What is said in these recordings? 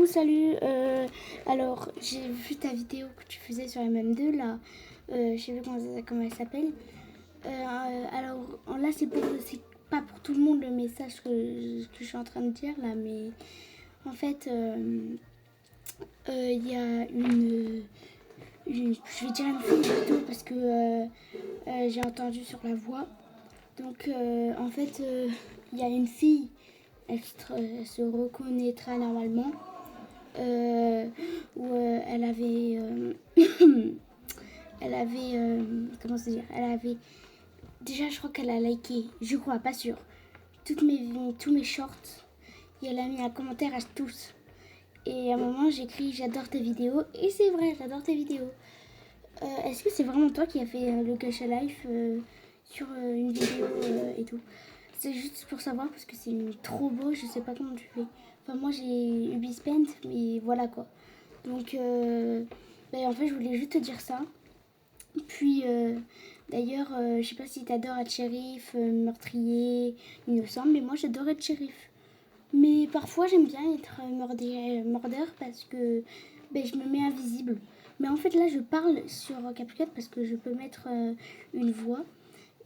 Coucou, salut. Alors, j'ai vu ta vidéo que tu faisais sur MM2 là. Je sais plus comment elle s'appelle. Alors, là, c'est pas pour tout le monde le message que je suis en train de dire là, mais en fait, il y a je vais dire une fille plutôt parce que j'ai entendu sur la voix. Donc, en fait, il y a une fille, elle se reconnaîtra normalement. Où elle avait comment se dire, elle avait déjà, je crois qu'elle a liké, je crois, pas sûr, tous mes shorts, et elle a mis un commentaire à tous. Et à un moment j'écris j'adore tes vidéos, et c'est vrai, j'adore tes vidéos. Est-ce que c'est vraiment toi qui as fait le Gacha Life sur une vidéo et tout? C'est juste pour savoir parce que c'est trop beau, je sais pas comment tu fais. Enfin, moi j'ai Ubispent, mais voilà quoi. Donc, en fait, je voulais juste te dire ça. Puis, d'ailleurs, je sais pas si t'adores être shérif, meurtrier, innocent, mais moi j'adore être shérif. Mais parfois j'aime bien être mordeur parce que je me mets invisible. Mais en fait là je parle sur CapCut parce que je peux mettre une voix.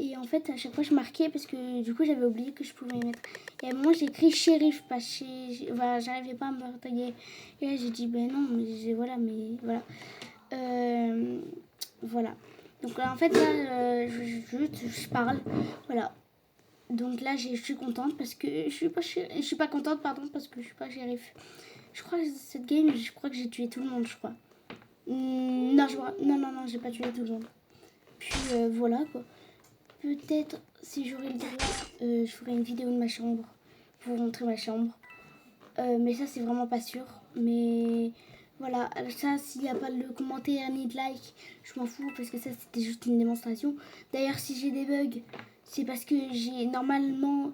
Et en fait à chaque fois je marquais parce que du coup j'avais oublié que je pouvais mettre. Et à un moment j'ai écrit shérif, pas enfin, j'arrivais pas à me meurtrier. Et là j'ai dit ben non, voilà, mais voilà. Euh, voilà. Donc en fait là je parle. Voilà. Donc là, je suis contente parce que je suis pas contente, pardon, parce que je suis pas shérif. Je crois que cette game, je crois que j'ai tué tout le monde, je crois. Non, non, j'ai pas tué tout le monde. Puis voilà quoi. Peut-être si j'aurais le droit, je ferai une vidéo de ma chambre pour vous montrer ma chambre. Mais ça, c'est vraiment pas sûr. Mais voilà, ça, s'il n'y a pas de commentaire ni de like, je m'en fous parce que ça, c'était juste une démonstration. D'ailleurs, si j'ai des bugs, c'est parce que j'ai normalement.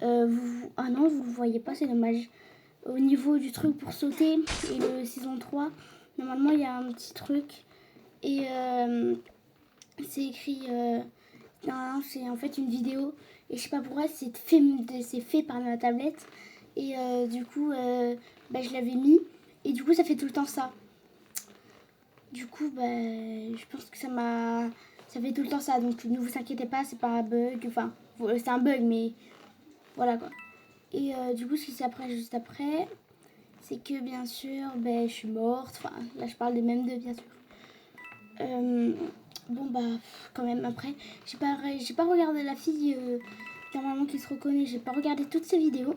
Ah non, vous le voyez pas, c'est dommage. Au niveau du truc pour sauter et le saison 3, normalement, il y a un petit truc. Et c'est écrit. Non, c'est en fait une vidéo. Et je sais pas pourquoi, c'est fait par ma tablette. Et du coup, je l'avais mis. Et du coup, ça fait tout le temps ça. Du coup, je pense que ça fait tout le temps ça. Donc, ne vous inquiétez pas, c'est pas un bug. Enfin, c'est un bug, mais voilà quoi. Et du coup, ce qui s'est juste après, c'est que bien sûr, je suis morte. Enfin, là, je parle des mêmes deux, bien sûr. Bon, quand même, après, j'ai pas regardé la fille normalement qui se reconnaît. J'ai pas regardé toutes ses vidéos.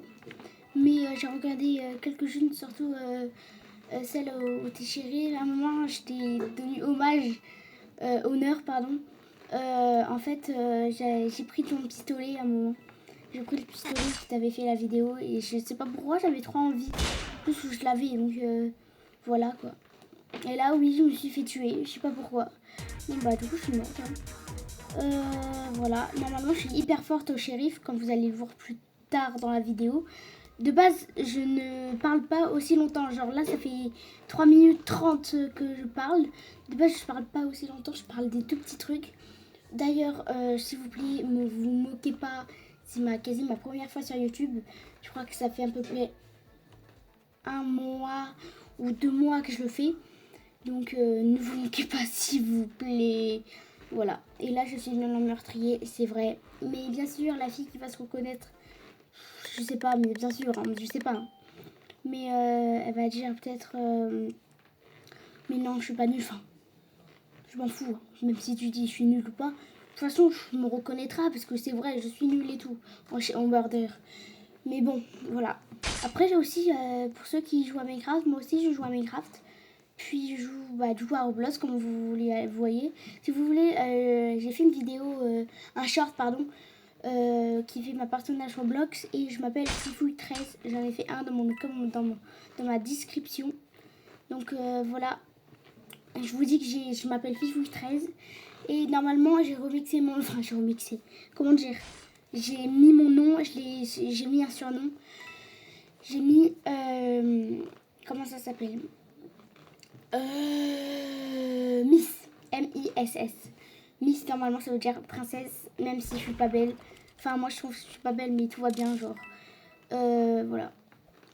Mais j'ai regardé quelques-unes, surtout celle où t'es chérie. À un moment, je t'ai donné honneur, pardon. En fait, j'ai pris ton pistolet à un moment. J'ai pris le pistolet qui t'avait fait la vidéo et je sais pas pourquoi, j'avais trop envie. En plus, je l'avais, donc voilà quoi. Et là, oui, je me suis fait tuer, je sais pas pourquoi. Bon, du coup, je suis morte. Voilà, normalement, je suis hyper forte au shérif, comme vous allez le voir plus tard dans la vidéo. De base, je ne parle pas aussi longtemps. Genre là, ça fait 3 minutes 30 que je parle. De base, je parle pas aussi longtemps. Je parle des tout petits trucs. D'ailleurs, s'il vous plaît, ne vous moquez pas. C'est quasi ma première fois sur YouTube. Je crois que ça fait à peu près 1 mois ou 2 mois que je le fais. Donc, ne vous moquez pas, s'il vous plaît. Voilà. Et là, je suis le meurtrier, c'est vrai. Mais bien sûr, la fille qui va se reconnaître, je sais pas, mais bien sûr, hein, je sais pas. Hein. Mais elle va dire peut-être mais non, je suis pas nulle. Enfin, je m'en fous. Hein. Même si tu dis je suis nulle ou pas. De toute façon, je me reconnaîtras parce que c'est vrai, je suis nulle et tout en border. Mais bon, voilà. Après, j'ai aussi, pour ceux qui jouent à Minecraft, moi aussi je joue à Minecraft. Puis je joue du coup à Roblox, comme vous voyez. Si vous voulez, j'ai fait une vidéo, un short, pardon, qui fait ma personnage Roblox et je m'appelle Fifouille13. J'en ai fait un dans ma description. Donc voilà, je vous dis que je m'appelle Fifouille13 et normalement j'ai remixé enfin j'ai remixé, comment dire, j'ai mis mon nom, j'ai mis un surnom, j'ai mis, comment ça s'appelle, Miss, M-I-S-S. Miss, normalement, ça veut dire princesse, même si je suis pas belle. Enfin, moi, je trouve que je suis pas belle, mais tout va bien, genre. Voilà.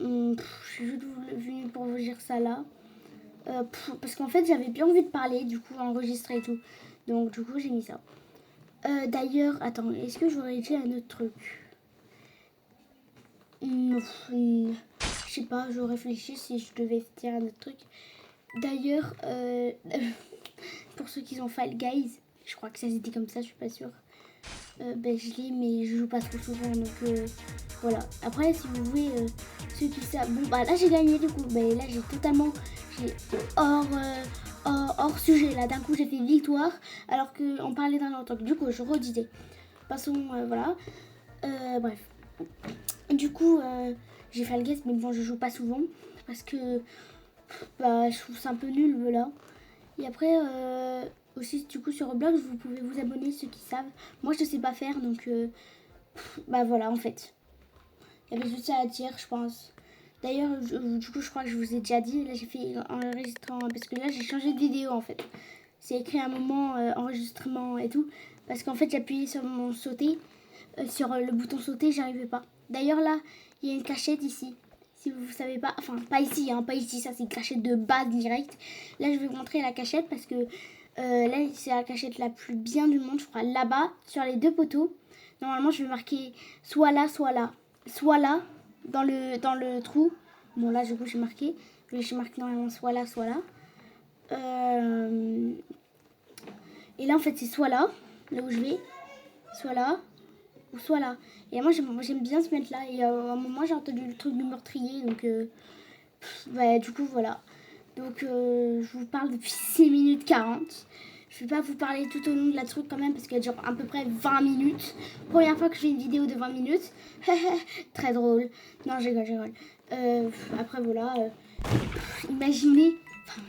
Je suis juste venue pour vous dire ça là. Parce qu'en fait, j'avais bien envie de parler, du coup, enregistrer et tout. Donc, du coup, j'ai mis ça. D'ailleurs, attends, est-ce que j'aurais dit un autre truc? Je sais pas, je réfléchis si je devais dire un autre truc. D'ailleurs, pour ceux qui ont Fall Guys, je crois que ça se dit comme ça, je suis pas sûre. Je l'ai, mais je joue pas trop souvent, donc voilà. Après, si vous voulez, ceux qui savent... Bon, bah là, j'ai gagné, du coup. Là, j'ai totalement... J'ai hors sujet, là. D'un coup, j'ai fait victoire, alors qu'on parlait d'un autre truc. Du coup, je redisais. Passons, voilà. Bref. Du coup, j'ai fait le guest, mais bon, je joue pas souvent, parce que je trouve ça un peu nul, voilà. Et après, aussi, du coup, sur Roblox, vous pouvez vous abonner, ceux qui savent. Moi, je sais pas faire, donc voilà, en fait. Il y avait juste ça à dire, je pense. D'ailleurs, du coup, je crois que je vous ai déjà dit. Là, j'ai fait enregistrement, parce que là, j'ai changé de vidéo, en fait. C'est écrit un moment enregistrement et tout, parce qu'en fait, j'appuyais sur mon sauter, sur le bouton sauter, j'arrivais pas. D'ailleurs, là, il y a une cachette ici. Si vous savez pas, enfin pas ici, pas ici, ça c'est une cachette de base direct. Là je vais vous montrer la cachette parce que là c'est la cachette la plus bien du monde, je crois. Là-bas, sur les deux poteaux, normalement je vais marquer soit là, soit là. Soit là, dans le trou. Bon là du coup j'ai marqué. J'ai marqué normalement soit là, soit là. Et là en fait c'est soit là où je vais, soit là, ou soit là. Et moi j'aime bien se mettre là. Et à un moment j'ai entendu le truc du meurtrier, donc du coup voilà. Donc je vous parle depuis 6 minutes 40. Je vais pas vous parler tout au long de la truc quand même parce qu'elle dure à peu près 20 minutes. Première fois que je fais une vidéo de 20 minutes. Très drôle. Non, je rigole. Après voilà. Imaginez. Enfin,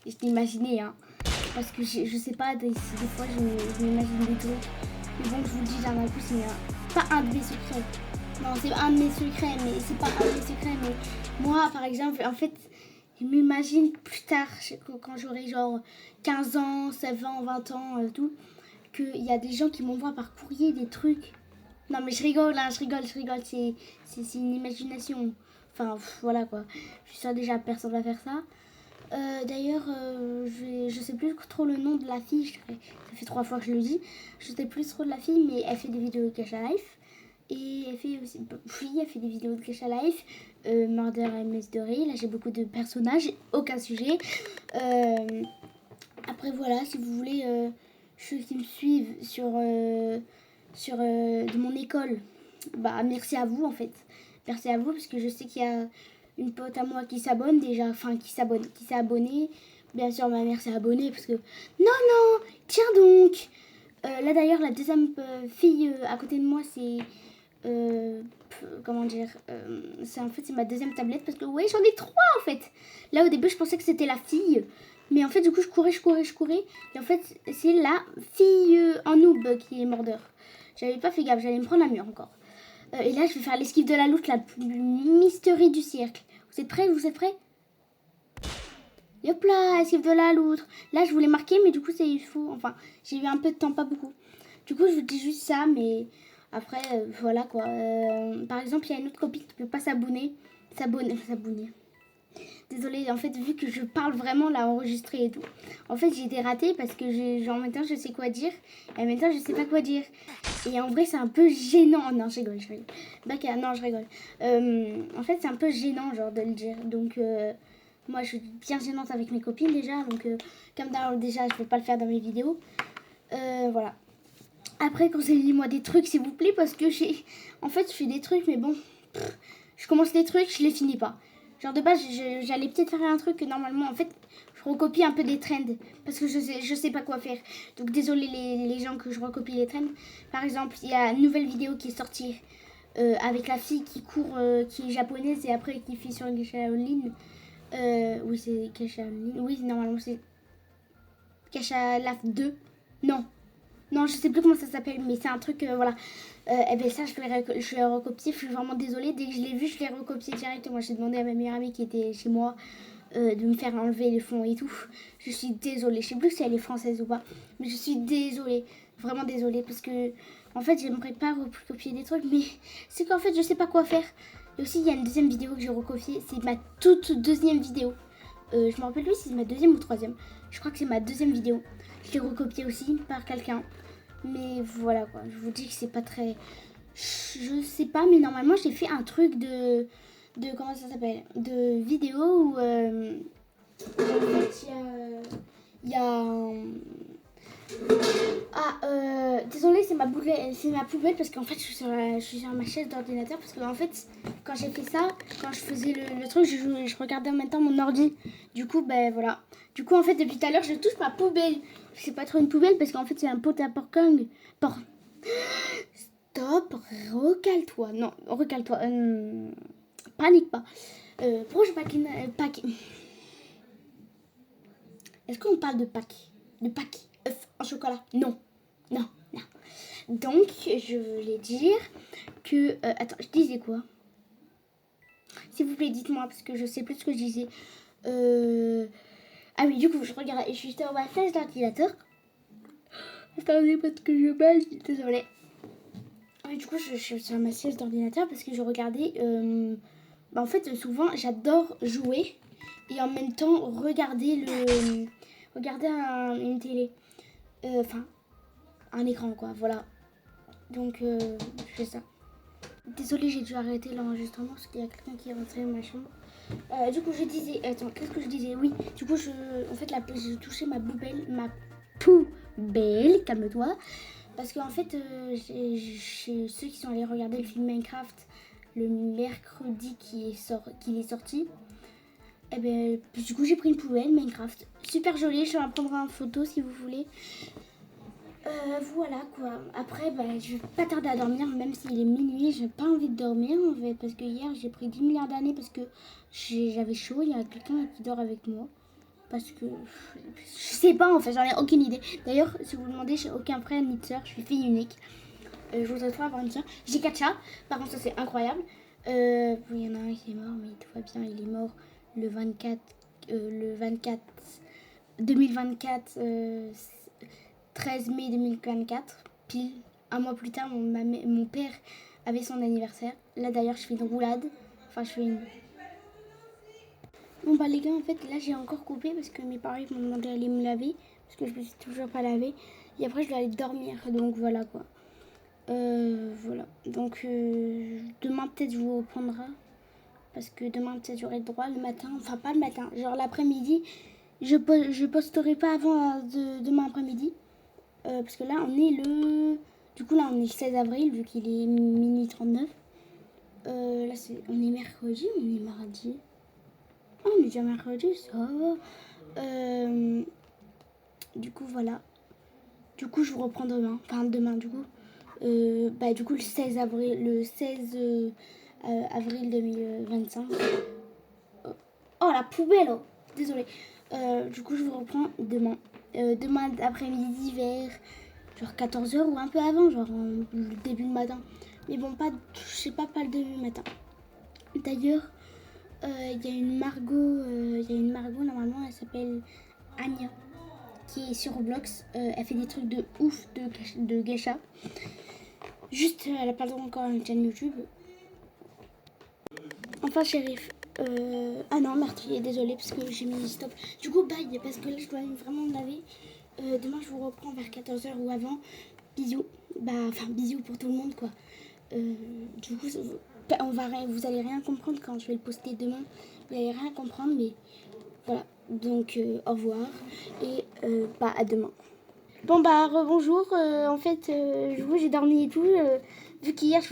je t'ai imaginé, hein. Parce que je sais pas, des fois je m'imagine des trucs. Mais bon, je vous le dis, d'un coup, c'est pas un de mes secrets. Non, c'est un de mes secrets, mais c'est pas un de mes secrets. Mais moi, par exemple, en fait, je m'imagine plus tard, quand j'aurai genre 15 ans, 7 ans, 20 ans, tout, qu'il y a des gens qui m'envoient par courrier des trucs. Non, mais je rigole, hein, je rigole. C'est une imagination. Enfin, voilà quoi. Je suis sûre déjà personne va faire ça. D'ailleurs, je sais plus trop le nom de la fille. Ça fait 3 fois que je le dis. Je sais plus trop de la fille, mais elle fait des vidéos de Cacha Life. Et elle fait aussi, elle fait des vidéos de Cacha Life. Murder and Mystery. Là, j'ai beaucoup de personnages, aucun sujet. Après, voilà, si vous voulez, ceux qui me suivent sur de mon école, merci à vous en fait. Merci à vous parce que je sais qu'il y a une pote à moi qui s'abonne déjà, enfin qui s'est abonnée. Bien sûr, ma mère s'est abonnée parce que... Non, tiens donc. Là d'ailleurs, la deuxième fille à côté de moi, c'est... comment dire, c'est ma deuxième tablette parce que ouais, j'en ai 3 en fait. Là au début je pensais que c'était la fille, mais en fait du coup je courais et en fait c'est la fille en noob qui est mordeur. J'avais pas fait gaffe, j'allais me prendre un mur encore. Et là je vais faire l'esquive de la loutre la plus mystérieuse du cirque. Vous êtes prêts? Hop là, esquive de la loutre. Là je voulais marquer mais du coup c'est fou. Enfin j'ai eu un peu de temps, pas beaucoup. Du coup je vous dis juste ça, mais après voilà quoi. Par exemple il y a une autre copine qui peut pas s'abonner. Désolée, en fait, vu que je parle vraiment là, enregistré et tout, en fait, j'ai été ratée parce que en même temps, je sais quoi dire et en même temps, je sais pas quoi dire. Et en vrai, c'est un peu gênant. Non, je rigole. Non, je rigole. En fait, c'est un peu gênant, genre, de le dire. Donc, moi, je suis bien gênante avec mes copines déjà. Donc, comme d'habitude, déjà, je peux pas le faire dans mes vidéos. Voilà. Après, conseillez-moi des trucs, s'il vous plaît, parce que en fait, je fais des trucs, mais bon, je commence des trucs, je les finis pas. Genre de base, j'allais peut-être faire un truc que normalement, en fait, je recopie un peu des trends parce que je sais pas quoi faire. Donc désolé les gens que je recopie les trends. Par exemple, il y a une nouvelle vidéo qui est sortie avec la fille qui court, qui est japonaise et après qui fait sur une Shaolin. Oui, c'est Shaolin. Oui, normalement c'est Shaolin 2. Non, je sais plus comment ça s'appelle, mais c'est un truc, voilà. Et bien ça, je l'ai recopié, je suis vraiment désolée. Dès que je l'ai vu, je l'ai recopié directement. J'ai demandé à ma meilleure amie qui était chez moi de me faire enlever les fonds et tout. Je suis désolée. Je sais plus si elle est française ou pas, mais je suis désolée. Vraiment désolée parce que, en fait, j'aimerais pas recopier des trucs, mais c'est qu'en fait, je sais pas quoi faire. Et aussi, il y a une deuxième vidéo que j'ai recopiée. C'est ma toute deuxième vidéo. Je me rappelle plus si c'est ma deuxième ou troisième. Je crois que c'est ma deuxième vidéo. Je l'ai recopiée aussi par quelqu'un. Mais voilà quoi. Je vous dis que c'est pas très... Je sais pas, mais normalement, j'ai fait un truc de comment ça s'appelle, de vidéo où en fait, il y a désolée, c'est ma poubelle parce qu'en fait je suis sur ma chaise d'ordinateur parce qu'en fait quand j'ai fait ça, quand je faisais le truc, je regardais en même temps mon ordi. Du coup, ben voilà. Du coup, en fait, depuis tout à l'heure, je touche ma poubelle. C'est pas trop une poubelle parce qu'en fait, c'est un pot à porkung. Stop, recale-toi. Non, recale-toi. Panique pas. Pourquoi je pack. Est-ce qu'on parle de pack? De pack œuf en chocolat? Non. Non, non. Donc, je voulais dire que... attends, je disais quoi? S'il vous plaît, dites-moi, parce que je sais plus ce que je disais. Ah oui, du coup, je regarde, je suis sur ma chaise d'ordinateur. Attendez, parce que je baille, désolée. Et du coup, je suis sur ma chaise d'ordinateur parce que je regardais... en fait, souvent, j'adore jouer et en même temps regarder une télé. Enfin, un écran, quoi, voilà. Donc, je fais ça. Désolée, j'ai dû arrêter l'enregistrement parce qu'il y a quelqu'un qui est rentré dans ma chambre. Du coup, je disais... Attends, qu'est-ce que je disais? Oui, du coup, en fait, j'ai touché ma poubelle, calme-toi. Parce qu'en fait, ceux qui sont allés regarder le film Minecraft le mercredi qu'il est sorti, et ben, du coup, j'ai pris une poubelle Minecraft. Super jolie, je vais en prendre en photo si vous voulez. Voilà quoi. Après, je vais pas tarder à dormir, même s'il est minuit, j'ai pas envie de dormir en fait. Parce que hier, j'ai pris 10 milliards d'années parce que j'avais chaud, il y a quelqu'un qui dort avec moi. Parce que je sais pas en fait, j'en ai aucune idée. D'ailleurs, si vous vous demandez, j'ai aucun frère ni de soeur, je suis fille unique. Je voudrais trop avoir une soeur. J'ai 4 chats, par contre ça c'est incroyable. Il y en a un qui est mort, mais tout va bien, il est mort le 24 2024 13 mai 2024, pile un mois plus tard, mon père avait son anniversaire. Là d'ailleurs je fais une roulade, enfin je fais une... Bon les gars, en fait là j'ai encore coupé parce que mes parents m'ont demandé d'aller me laver parce que je me suis toujours pas lavée et après je dois aller dormir, donc voilà quoi. Voilà, donc demain peut-être je vous reprendrai parce que demain peut-être j'aurai le droit le matin, enfin pas le matin, genre l'après-midi, je posterai pas avant demain après-midi parce que là on est on est le 16 avril vu qu'il est minuit 39. Là on est mercredi ou on est mardi? Oh, on est déjà mercredi, ça va. Du coup voilà, du coup je vous reprends demain, enfin demain du coup. Du coup le 16 avril 2025. Oh la poubelle, oh. Désolée. Du coup je vous reprends demain. Demain après-midi vers genre 14h ou un peu avant, genre le début de matin. Mais bon, je sais pas le début matin. D'ailleurs, il y a une Margot normalement, elle s'appelle Anya, qui est sur Roblox. Elle fait des trucs de ouf de gacha. Juste, elle a pas encore une chaîne YouTube. Enfin, shérif. Ah non, meurtrier, désolé, parce que j'ai mis stop. Du coup, bye, parce que là, je dois vraiment me laver. Demain, je vous reprends vers 14h ou avant. Bisous. Bisous pour tout le monde, quoi. Du coup, vous allez rien comprendre quand je vais le poster demain. Vous allez rien comprendre, mais voilà. Donc, au revoir et à demain. Bon rebonjour, en fait j'ai dormi et tout, vu qu'hier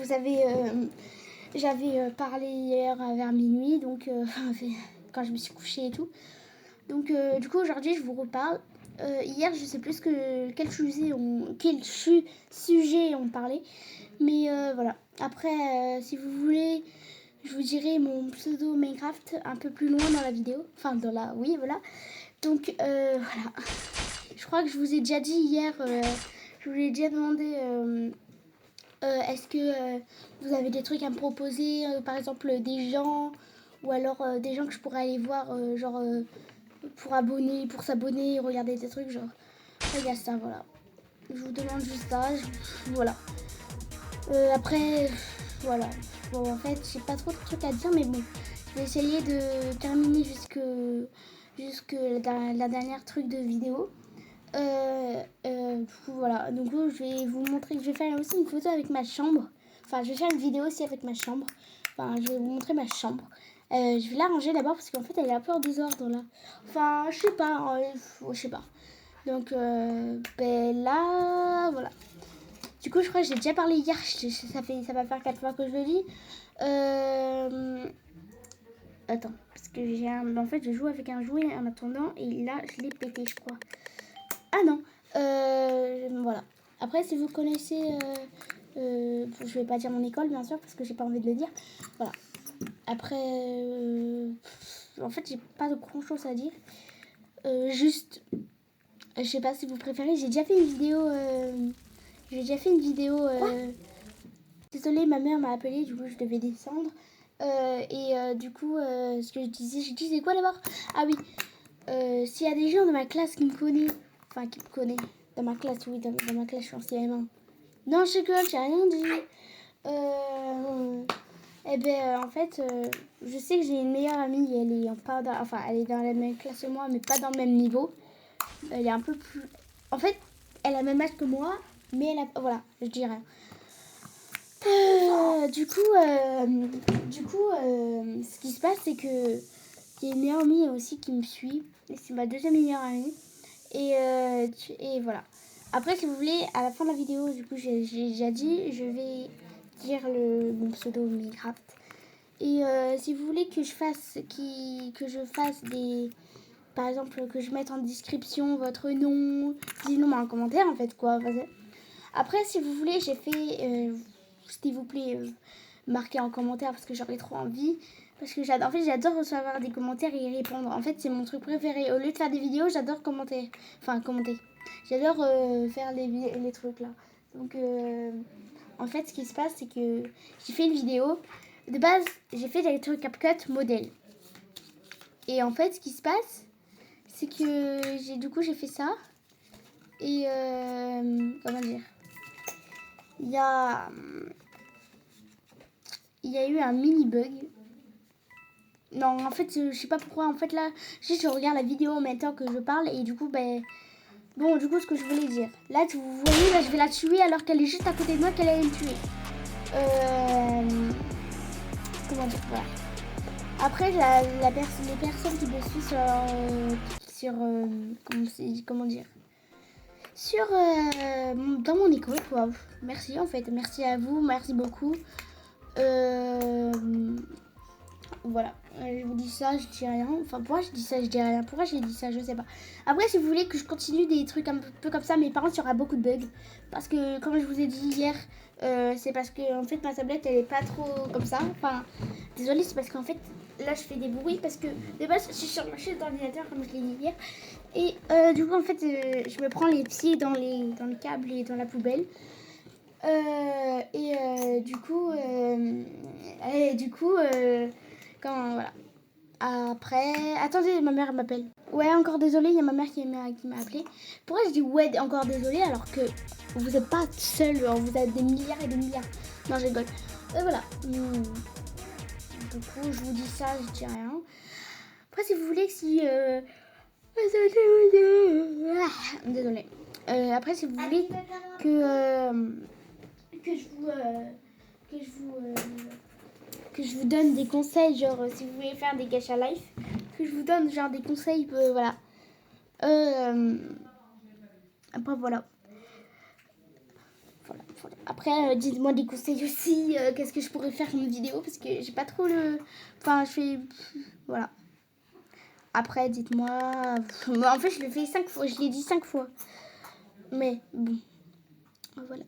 j'avais parlé hier vers minuit, donc quand je me suis couchée et tout. Donc du coup aujourd'hui je vous reparle. Hier je sais plus quel sujet on parlait, mais voilà. Après si vous voulez je vous dirai mon pseudo Minecraft un peu plus loin dans la vidéo, oui voilà. Donc voilà. Je crois que je vous ai déjà dit hier, je vous ai déjà demandé est-ce que vous avez des trucs à me proposer, par exemple des gens, ou alors des gens que je pourrais aller voir, pour s'abonner, regarder des trucs, genre. Il y a ça, voilà. Je vous demande juste ça, voilà. Après, voilà. Bon, en fait, j'ai pas trop de trucs à dire, mais bon, je vais essayer de terminer jusque la dernière truc de vidéo. Du coup, voilà. Donc, je vais vous montrer. Je vais faire aussi une photo avec ma chambre. Enfin, je vais faire une vidéo aussi avec ma chambre. Enfin, je vais vous montrer ma chambre. Je vais la ranger d'abord parce qu'en fait, elle est un peu en désordre là. Enfin, je sais pas. Je sais pas. Donc, là, voilà. Du coup, je crois que j'ai déjà parlé hier. Ça va faire 4 fois que je le dis. Attends, parce que en fait, je joue avec un jouet en attendant et là, je l'ai pété, je crois. Ah non. Voilà. Après, si vous connaissez, je vais pas dire mon école, bien sûr, parce que j'ai pas envie de le dire. Voilà. Après, en fait, j'ai pas de grand chose à dire. Juste, je sais pas si vous préférez. J'ai déjà fait une vidéo. Désolée, ma mère m'a appelé, du coup, je devais descendre. Du coup, ce que je disais quoi d'abord? Ah oui. S'il y a des gens dans ma classe qui me connaissent, enfin qui me connaissent, dans ma classe, oui, dans ma classe, je suis en CM1. Non, je rigole, j'ai rien dit. En fait, je sais que j'ai une meilleure amie, elle est elle est dans la même classe que moi, mais pas dans le même niveau. Elle est un peu plus... En fait, elle a le même âge que moi, mais elle a... Voilà, je dis rien. Ce qui se passe, c'est que il y a une meilleure amie aussi qui me suit. Et c'est ma deuxième meilleure amie. Et voilà. Après, si vous voulez, à la fin de la vidéo, du coup, j'ai déjà dit, je vais dire mon pseudo Minecraft. Et si vous voulez que que je fasse des... Par exemple, que je mette en description votre nom, dis-nous en commentaire, en fait, quoi. Après, si vous voulez, j'ai fait... s'il vous plaît, marquez en commentaire parce que j'aurais trop envie. Parce que j'adore recevoir des commentaires et y répondre. En fait, c'est mon truc préféré. Au lieu de faire des vidéos, j'adore commenter. Enfin, commenter. J'adore faire les trucs là. Donc, en fait, ce qui se passe, c'est que j'ai fait une vidéo. De base, j'ai fait des trucs CapCut modèle. Et en fait, ce qui se passe, c'est que j'ai fait ça. Et comment dire, il y a eu un mini bug. Non, en fait, je sais pas pourquoi. En fait, là, je regarde la vidéo en même temps que je parle. Et du coup, bon, du coup, ce que je voulais dire. Là, vous voyez, là, je vais la tuer alors qu'elle est juste à côté de moi, qu'elle allait me tuer. Comment dire, voilà. Après, les personnes qui me suivent comment dire, dans mon école, quoi. Merci, en fait. Merci à vous. Merci beaucoup. Voilà, je vous dis ça, je dis rien. Enfin, pourquoi je dis ça, je dis rien. Pourquoi j'ai dit ça, je sais pas. Après, si vous voulez que je continue des trucs un peu comme ça, mais par contre, il y aura beaucoup de bugs. Parce que, comme je vous ai dit hier, c'est parce que, en fait, ma tablette, elle est pas trop comme ça. Enfin, désolée, c'est parce qu'en fait, là, je fais des bruits. Parce que, de base, je suis sur ma chaise d'ordinateur, comme je l'ai dit hier. Et du coup, en fait, je me prends les pieds dans le câble et dans la poubelle. Voilà. Après, attendez, ma mère m'appelle. Ouais, encore désolée, il y a ma mère qui m'a appelé. Pourquoi je dis ouais, encore désolée alors que vous n'êtes pas seul, vous êtes des milliards et des milliards. Non, je rigole. Voilà. Du coup, je vous dis ça, je dis rien. Après, si vous voulez, désolée. Après, si vous voulez que je vous donne des conseils, genre si vous voulez faire des gacha life, que je vous donne genre des conseils, voilà. Après voilà. Après dites-moi des conseils aussi, qu'est-ce que je pourrais faire comme vidéo parce que j'ai pas trop enfin je fais voilà. Après dites-moi, en fait je l'ai fait 5 fois, je l'ai dit 5 fois. Mais bon. Voilà.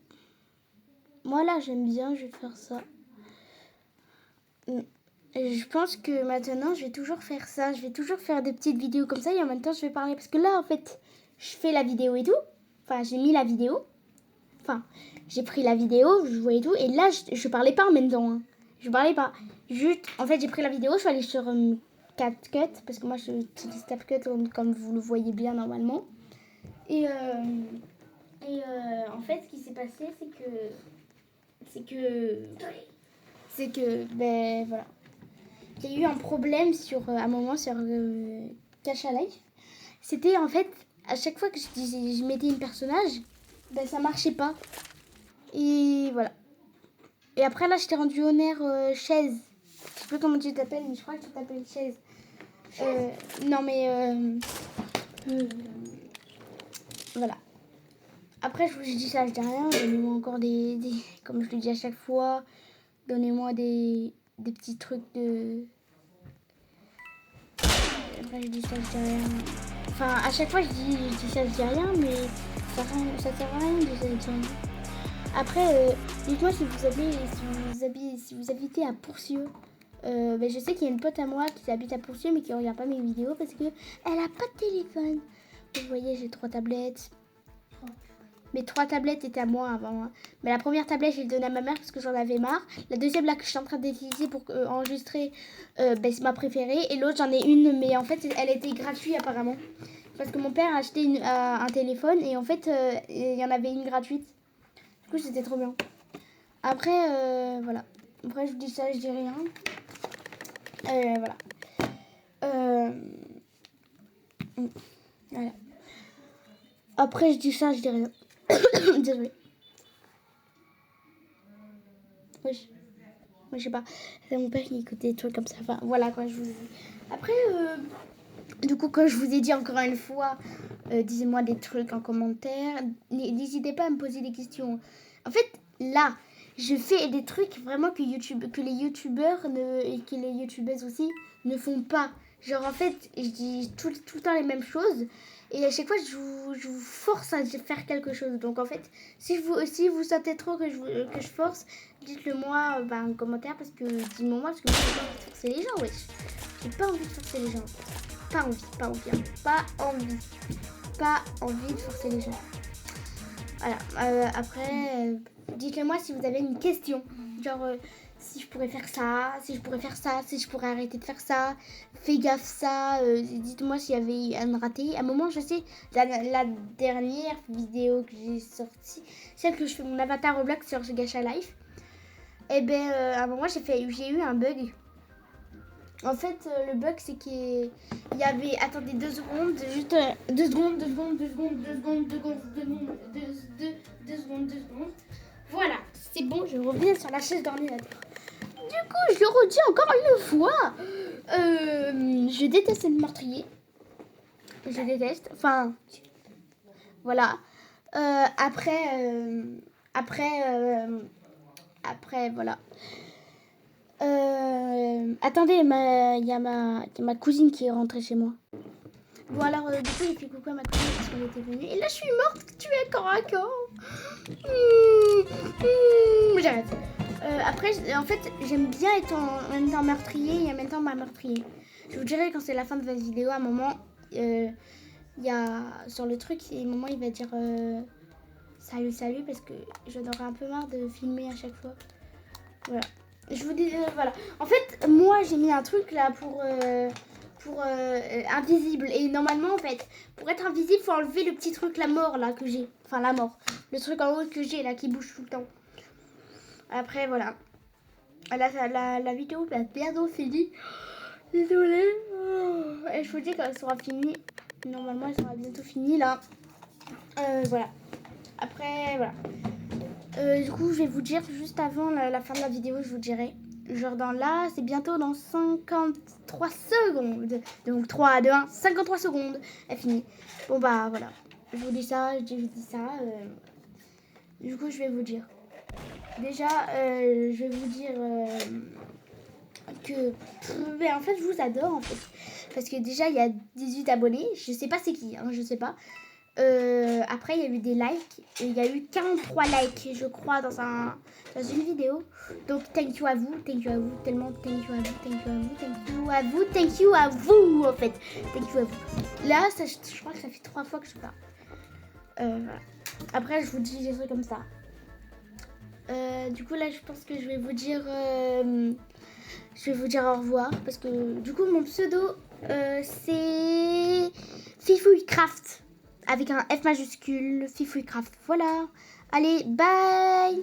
Moi là j'aime bien, je vais faire ça. Je pense que maintenant, je vais toujours faire ça. Je vais toujours faire des petites vidéos comme ça et en même temps, je vais parler. Parce que là, en fait, je fais la vidéo et tout. Enfin, j'ai mis la vidéo. Enfin, j'ai pris la vidéo, je vois et tout. Et là, je parlais pas en même temps. Hein. Je parlais pas. Juste, en fait, j'ai pris la vidéo, je suis allée sur CapCut. Parce que moi, je utilise CapCut comme vous le voyez bien normalement. En fait, ce qui s'est passé, c'est que c'est que, ben voilà. Il y a eu un problème sur, à un moment sur Cash à Life. C'était en fait, à chaque fois que je mettais une personnage, ben ça marchait pas. Et voilà. Et après là, je t'ai rendu honneur chaise. Je sais pas comment tu t'appelles, mais je crois que tu t'appelles chaise. Non mais voilà. Après, je vous dis ça, je dis rien. Donnez-moi encore des, comme je le dis à chaque fois, donnez-moi des petits trucs de. Après, je dis ça, je dis rien. Enfin, à chaque fois, je dis ça, je dis rien, mais ça sert à rien de ça, je dis rien. Après, dites-moi si vous habitez à Pourcieux. Ben, je sais qu'il y a une pote à moi qui habite à Pourcieux, mais qui ne regarde pas mes vidéos parce que elle a pas de téléphone. Vous voyez, j'ai 3 tablettes. Mes 3 tablettes étaient à moi avant. Hein. Mais la première tablette, je l'ai donnée à ma mère parce que j'en avais marre. La deuxième, là, que je suis en train d'utiliser pour enregistrer, ben, c'est ma préférée. Et l'autre, j'en ai une, mais en fait, elle était gratuite apparemment. Parce que mon père a acheté un téléphone et en fait, il y en avait une gratuite. Du coup, c'était trop bien. Après, voilà. Après, je dis ça, je dis rien. Voilà. Voilà. Après, je dis ça, je dis rien. Désolée. Oui. Moi, je sais pas. C'est mon père qui écoute des trucs comme ça. Enfin, voilà quoi, je vous dis. Après, du coup, comme je vous ai dit encore une fois, dites-moi des trucs en commentaire. N'hésitez pas à me poser des questions. En fait, là, je fais des trucs vraiment que les youtubeurs et que les youtubeuses aussi ne font pas. Genre, en fait, je dis tout le temps les mêmes choses. Et à chaque fois, je vous force à faire quelque chose. Donc, en fait, si vous sentez trop que je force, dites-le moi en commentaire. Parce que, dis-moi moi, parce que moi, j'ai pas envie de forcer les gens, wesh. J'ai pas envie de forcer les gens. Pas envie de forcer les gens. Voilà. Après, dites-le moi si vous avez une question. Genre, si je pourrais faire ça, si je pourrais arrêter de faire ça. Fais gaffe ça. Dites-moi s'il y avait un raté. À un moment, je sais, la dernière vidéo que j'ai sortie, celle que je fais mon avatar Roblox sur Gacha Life. Et ben, à un moment, j'ai eu un bug. En fait, le bug, c'est qu'il y avait... Attendez 2 secondes, juste 2 secondes. Voilà, c'est bon, je reviens sur la chaise d'ordinateur. Du coup, je le redis encore une fois. Je déteste le meurtrier. Je déteste. Enfin, voilà. Après, voilà. Attendez, il y a ma cousine qui est rentrée chez moi. Bon alors, du coup, j'ai fait coucou à ma cousine parce qu'elle était venue. Et là, je suis morte, tu es corps à corps. J'arrête. Après, en fait, j'aime bien être en même temps meurtrier et en même temps ma meurtrier. Je vous dirai quand c'est la fin de votre vidéo, à un moment, il y a sur le truc, et à un moment, il va dire salut, parce que j'en aurais un peu marre de filmer à chaque fois. Voilà. Je vous dis, voilà. En fait, moi, j'ai mis un truc là pour invisible. Et normalement, en fait, pour être invisible, faut enlever le petit truc, la mort là que j'ai. Enfin, la mort. Le truc en haut que j'ai là qui bouge tout le temps. Après, voilà. La vidéo va bientôt finir. Désolée. Et je vous dis quand elle sera finie. Normalement, elle sera bientôt finie là. Voilà. Après, voilà. Du coup, je vais vous dire juste avant la fin de la vidéo, je vous dirai. Genre là, c'est bientôt dans 53 secondes. Donc 3, 2, 1, 53 secondes. Elle finit. Bon bah voilà. Je vous dis ça, je vous dis ça. Du coup, je vais vous dire. Déjà, je vais vous dire que... en fait, je vous adore en fait. Parce que déjà, il y a 18 abonnés. Je sais pas c'est qui, hein, je sais pas. Après, il y a eu des likes. Il y a eu 43 likes, je crois, dans une vidéo. Donc, thank you à vous. Tellement thank you à vous. Thank you à vous, en fait. Thank you à vous. Là, je crois que ça fait 3 fois que je parle. Voilà. Après, je vous dis des trucs comme ça. Du coup, là, je pense que je vais vous dire... au revoir. Parce que, du coup, mon pseudo, c'est... Fifouillecraft. Avec un F majuscule, Fifouillecraft. Voilà. Allez, bye!